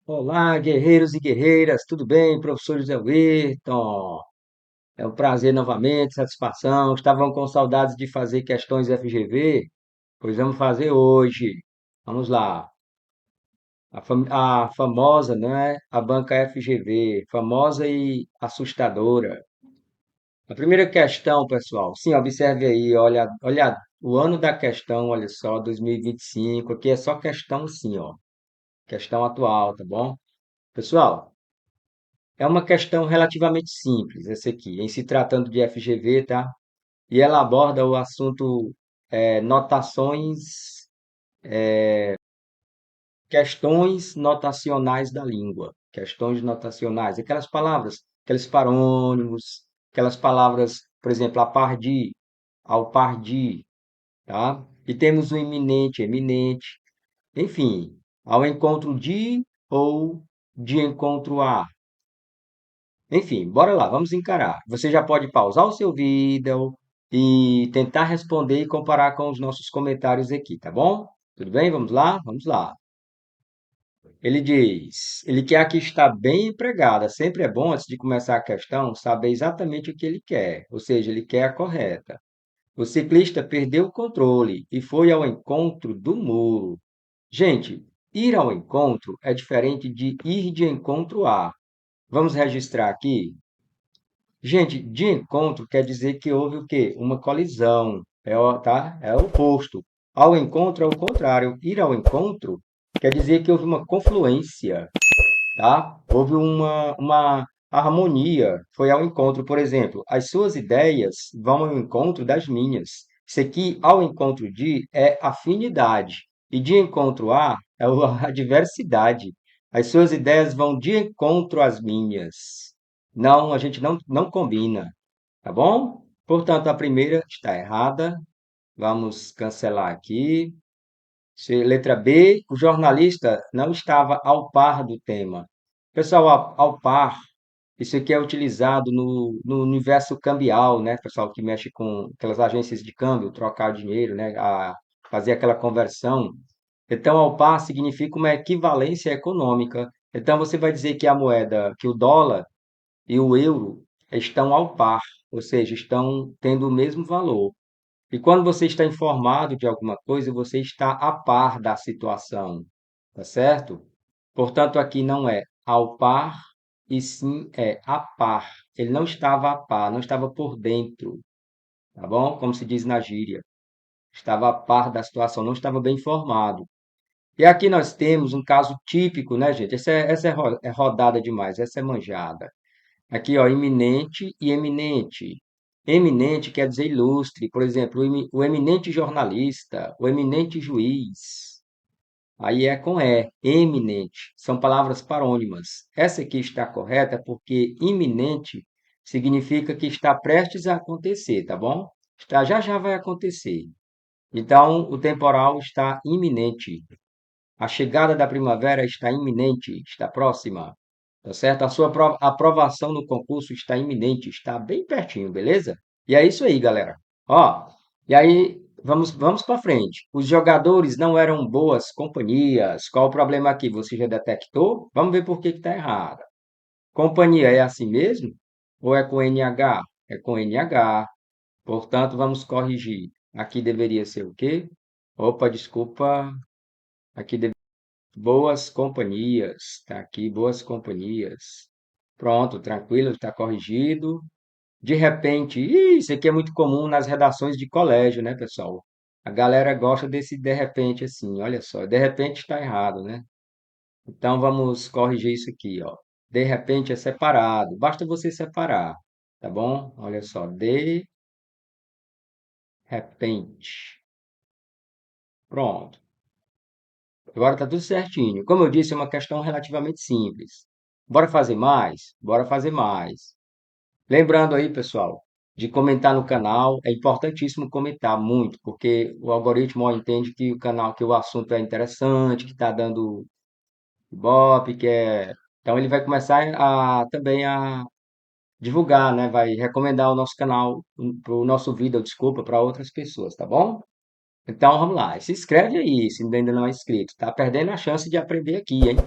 Olá, guerreiros e guerreiras, tudo bem? Professor José Wilton, é um prazer novamente, satisfação. Estavam com saudades de fazer questões FGV? Pois vamos fazer hoje. Vamos lá. A famosa, né? A banca FGV, famosa e assustadora. A primeira questão, pessoal, sim, observe aí, olha o ano da questão, olha só, 2025, aqui é só questão sim, ó, questão atual, tá bom? Pessoal, é uma questão relativamente simples, essa aqui, em se tratando de FGV, tá? E ela aborda o assunto notações, questões notacionais da língua. Questões notacionais, aquelas palavras, aqueles parônimos, aquelas palavras, por exemplo, a par de, ao par de, tá? E temos o iminente, eminente, enfim, ao encontro de ou de encontro a. Enfim, bora lá, vamos encarar. Você já pode pausar o seu vídeo e tentar responder e comparar com os nossos comentários aqui, tá bom? Tudo bem? Vamos lá? Vamos lá. Ele diz: ele quer aqui estar bem empregada. Sempre é bom, antes de começar a questão, saber exatamente o que ele quer, ou seja, ele quer a correta. O ciclista perdeu o controle e foi ao encontro do muro. Gente, ir ao encontro é diferente de ir de encontro a. Vamos registrar aqui. Gente, de encontro quer dizer que houve o quê? Uma colisão, tá? É o oposto. Ao encontro é o contrário. Ir ao encontro quer dizer que houve uma confluência, tá? Houve uma harmonia, foi ao encontro. Por exemplo, as suas ideias vão ao encontro das minhas. Isso aqui, ao encontro de, é afinidade. E de encontro a diversidade. As suas ideias vão de encontro às minhas. Não, a gente não combina, tá bom? Portanto, a primeira está errada. Vamos cancelar aqui. Letra B, o jornalista não estava ao par do tema. Pessoal, ao par, isso aqui é utilizado no universo cambial, né? Pessoal que mexe com aquelas agências de câmbio, trocar o dinheiro, né? Fazer aquela conversão. Então, ao par significa uma equivalência econômica. Então, você vai dizer que a moeda, que o dólar e o euro estão ao par, ou seja, estão tendo o mesmo valor. E quando você está informado de alguma coisa, você está a par da situação, tá certo? Portanto, aqui não é ao par, e sim é a par. Ele não estava a par, não estava por dentro, tá bom? Como se diz na gíria. Estava a par da situação, não estava bem informado. E aqui nós temos um caso típico, né, gente? Essa é rodada demais, essa é manjada. Aqui, ó, iminente e eminente. Eminente quer dizer ilustre, por exemplo, o eminente jornalista, o eminente juiz. Aí é com E, eminente. São palavras parônimas. Essa aqui está correta porque iminente significa que está prestes a acontecer, tá bom? Está, já já vai acontecer. Então, o temporal está iminente. A chegada da primavera está iminente, está próxima, tá certo? A sua aprovação no concurso está iminente, está bem pertinho, beleza? E é isso aí, galera. Ó, e aí vamos para frente. Os jogadores não eram boas companhias. Qual o problema aqui? Você já detectou? Vamos ver por que está errado. Companhia é assim mesmo? Ou é com NH? É com NH. Portanto, vamos corrigir. Aqui deveria ser o quê? Opa, desculpa. Aqui Boas companhias, tá aqui, boas companhias. Pronto, tranquilo, está corrigido. De repente, isso aqui é muito comum nas redações de colégio, né, pessoal? A galera gosta desse de repente assim, olha só, de repente está errado, né? Então vamos corrigir isso aqui, ó. De repente é separado, basta você separar, tá bom? Olha só, de repente. Pronto. Agora está tudo certinho. Como eu disse, é uma questão relativamente simples. Bora fazer mais? Bora fazer mais. Lembrando aí, pessoal, de comentar no canal. É importantíssimo comentar muito, porque o algoritmo ó, entende que o canal, que o assunto é interessante, que está dando ibope, que é. Então ele vai começar a também a divulgar, né? Vai recomendar o nosso canal, o nosso vídeo, desculpa, para outras pessoas, tá bom? Então vamos lá, se inscreve aí, se ainda não é inscrito. Tá perdendo a chance de aprender aqui, hein?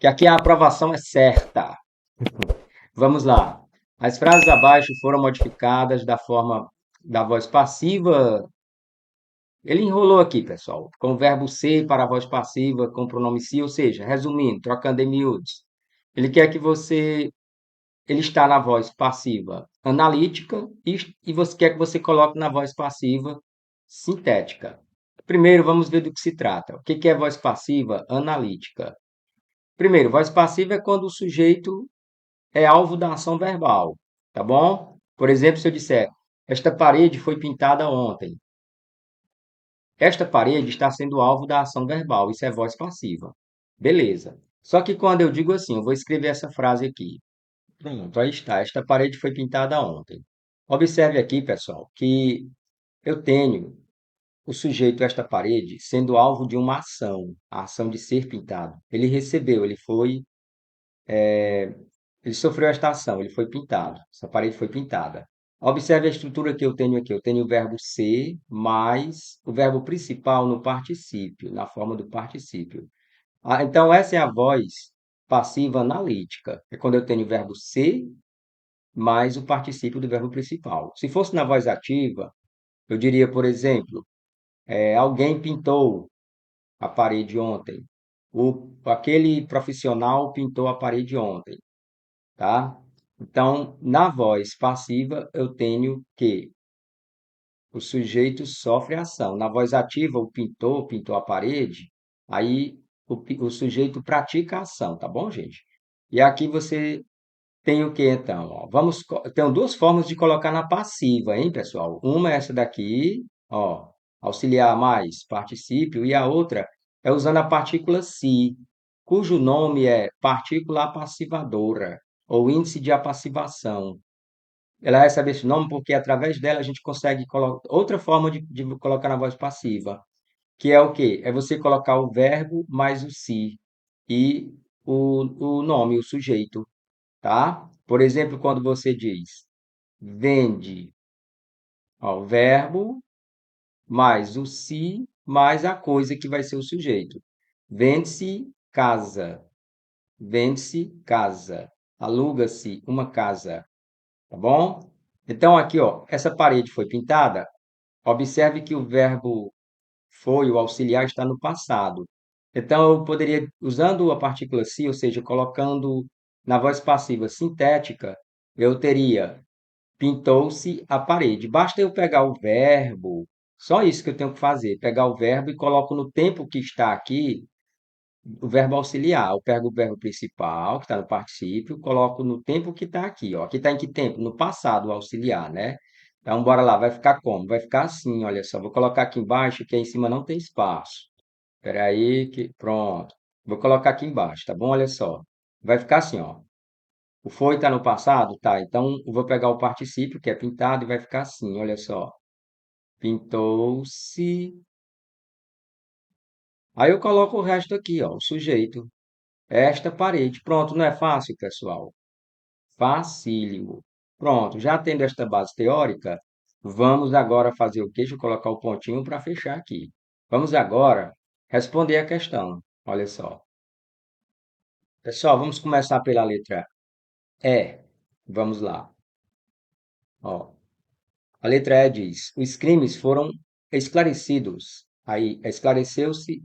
que aqui a aprovação é certa. Vamos lá. As frases abaixo foram modificadas da forma da voz passiva. Ele enrolou aqui, pessoal, com o verbo ser para a voz passiva, com o pronome se, ou seja, resumindo, trocando em miúdos. Ele quer que você, ele está na voz passiva analítica e você quer que você coloque na voz passiva sintética. Primeiro, vamos ver do que se trata. O que é voz passiva analítica? Primeiro, voz passiva é quando o sujeito é alvo da ação verbal, tá bom? Por exemplo, se eu disser, esta parede foi pintada ontem. Esta parede está sendo alvo da ação verbal, isso é voz passiva. Beleza. Só que quando eu digo assim, eu vou escrever essa frase aqui. Pronto, aí está. Esta parede foi pintada ontem. Observe aqui, pessoal, que eu tenho o sujeito esta parede sendo alvo de uma ação, a ação de ser pintado. Ele recebeu, ele sofreu esta ação, ele foi pintado. Essa parede foi pintada. Observe a estrutura que eu tenho aqui. Eu tenho o verbo ser mais o verbo principal no particípio, na forma do particípio. Então, essa é a voz passiva analítica. É quando eu tenho o verbo ser mais o particípio do verbo principal. Se fosse na voz ativa, eu diria, por exemplo, alguém pintou a parede ontem. Aquele profissional pintou a parede ontem, tá? Então, na voz passiva, eu tenho que o sujeito sofre ação. Na voz ativa, o pintor pintou a parede, aí o sujeito pratica a ação, tá bom, gente? E aqui você tem o que então? Ó? Tem duas formas de colocar na passiva, hein, pessoal? Uma é essa daqui, ó, auxiliar mais particípio, e a outra é usando a partícula se, cujo nome é partícula apassivadora, ou índice de apassivação. Ela recebe esse nome porque através dela a gente consegue colocar outra forma de colocar na voz passiva, que é o quê? É você colocar o verbo mais o se e o nome, o sujeito, tá? Por exemplo, quando você diz vende, ó, o verbo mais o se mais a coisa que vai ser o sujeito. Vende-se casa, vende-se casa, aluga-se uma casa, tá bom? Então aqui, ó, essa parede foi pintada. Observe que o verbo foi, o auxiliar, está no passado. Então, eu poderia, usando a partícula se, ou seja, colocando na voz passiva sintética, eu teria pintou-se a parede. Basta eu pegar o verbo, só isso que eu tenho que fazer, pegar o verbo e coloco no tempo que está aqui o verbo auxiliar. Eu pego o verbo principal, que está no particípio, coloco no tempo que está aqui. Ó. Aqui está em que tempo? No passado, o auxiliar, né? Então, bora lá. Vai ficar como? Vai ficar assim, olha só. Vou colocar aqui embaixo, que aí em cima não tem espaço. Espera aí, que pronto. Vou colocar aqui embaixo, tá bom? Olha só. Vai ficar assim, ó. O foi está no passado? Tá. Então, eu vou pegar o particípio, que é pintado, e vai ficar assim, olha só. Pintou-se. Aí eu coloco o resto aqui, ó, o sujeito. Esta parede. Pronto, não é fácil, pessoal? Facílimo. Pronto, já tendo esta base teórica, vamos agora fazer o quê? Deixa eu colocar o pontinho para fechar aqui. Vamos agora responder a questão. Olha só. Pessoal, vamos começar pela letra E. Vamos lá. Ó, a letra E diz: os crimes foram esclarecidos. Aí, esclareceu-se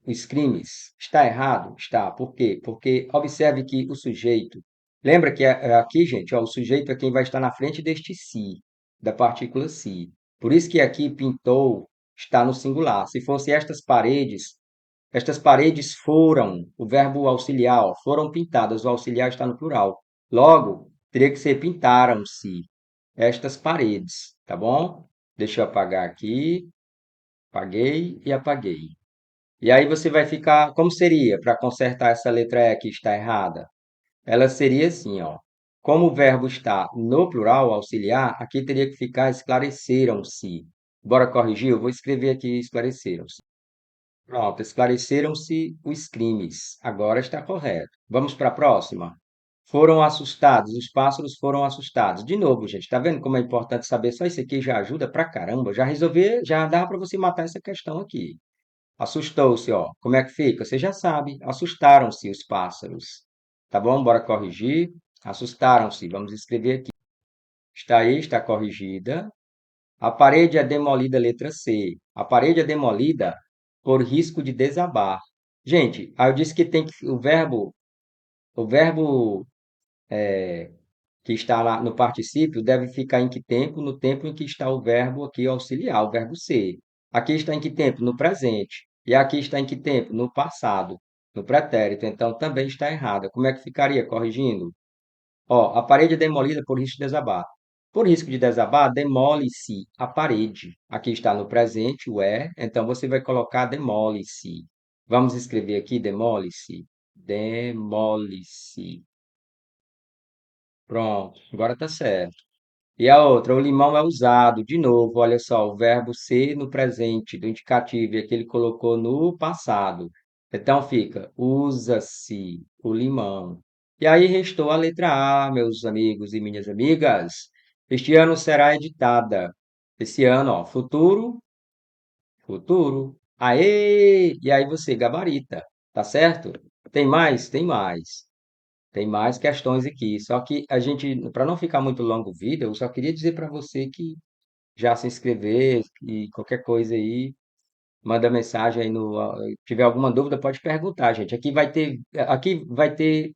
os crimes. Está errado? Está. Por quê? Porque observe que o sujeito. Lembra que aqui, gente, ó, o sujeito é quem vai estar na frente deste se, da partícula se. Por isso que aqui pintou está no singular. Se fosse estas paredes foram, o verbo auxiliar, ó, foram pintadas, o auxiliar está no plural. Logo, teria que ser pintaram-se estas paredes, tá bom? Deixa eu apagar aqui. Apaguei e apaguei. E aí você vai ficar, como seria para consertar essa letra E que está errada? Ela seria assim, ó. Como o verbo está no plural, auxiliar, aqui teria que ficar esclareceram-se. Bora corrigir? Eu vou escrever aqui esclareceram-se. Pronto, esclareceram-se os crimes. Agora está correto. Vamos para a próxima. Foram assustados, os pássaros foram assustados. De novo, gente, tá vendo como é importante saber? Só isso aqui já ajuda pra caramba. Já resolver, já dá para você matar essa questão aqui. Assustou-se, ó. Como é que fica? Você já sabe. Assustaram-se os pássaros. Tá bom? Bora corrigir. Assustaram-se. Vamos escrever aqui. Está aí, está corrigida. A parede é demolida, letra C. A parede é demolida por risco de desabar. Gente, aí eu disse que tem que o verbo que está lá no particípio deve ficar em que tempo? No tempo em que está o verbo aqui auxiliar, o verbo ser. Aqui está em que tempo? No presente. E aqui está em que tempo? No passado, no pretérito. Então também está errada. Como é que ficaria corrigindo? Ó, a parede é demolida por risco de desabar. Por risco de desabar, demole-se a parede. Aqui está no presente o é, então você vai colocar demole-se. Vamos escrever aqui demole-se. Demole-se. Pronto, agora está certo. E a outra, o limão é usado. De novo, olha só, o verbo ser no presente do indicativo, e aqui ele colocou no passado. Então fica, usa-se o limão. E aí restou a letra A, meus amigos e minhas amigas. Este ano será editada. Esse ano, ó, futuro, futuro. Aê! E aí você gabarita, tá certo? Tem mais? Tem mais. Tem mais questões aqui. Só que a gente, para não ficar muito longo o vídeo, eu só queria dizer para você que já se inscrever e qualquer coisa aí, manda mensagem aí no, tiver alguma dúvida, pode perguntar, gente. Aqui vai ter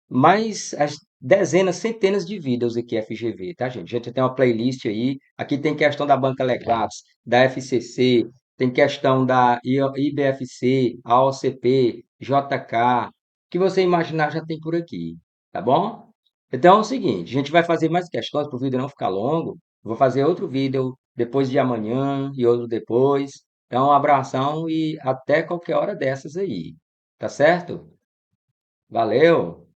mais as dezenas, centenas de vídeos aqui FGV, tá, gente? A gente tem uma playlist aí. Aqui tem questão da Banca Legados, da FCC, tem questão da IBFC, AOCP, JK, o que você imaginar já tem por aqui, tá bom? Então é o seguinte, a gente vai fazer mais questões para o vídeo não ficar longo. Vou fazer outro vídeo depois de amanhã e outro depois. Então, um abração e até qualquer hora dessas aí. Tá certo? Valeu!